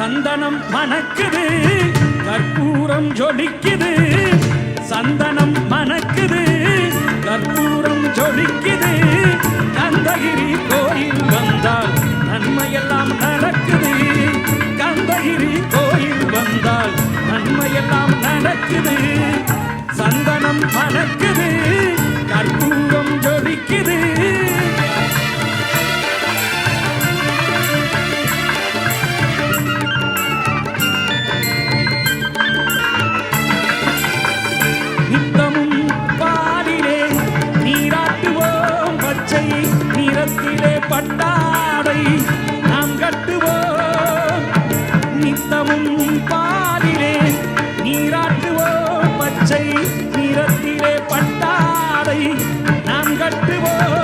சந்தனம் மணக்குது கற்பூரம் ஜொலிக்குது சந்தனம் மணக்குது கற்பூரம் ஜொலிக்குது கந்தகிரி கோயில் வந்தால் நன்மையெல்லாம் நடக்குது கந்தகிரி கோயில் வந்தால் நன்மையெல்லாம் நடக்குது சந்தனம் மணக்குது கற்பூரம் ஜொலிக்குது நித்தமும் பாலிலே நீராட்டுவோம் பச்சை நிறத்திலே பட்டாடை நாம் கட்டுவோம் நித்தமும் பாலிலே நீராட்டுவோம் பச்சை நிறத்திலே பட்டாடை நாம் கட்டுவோம்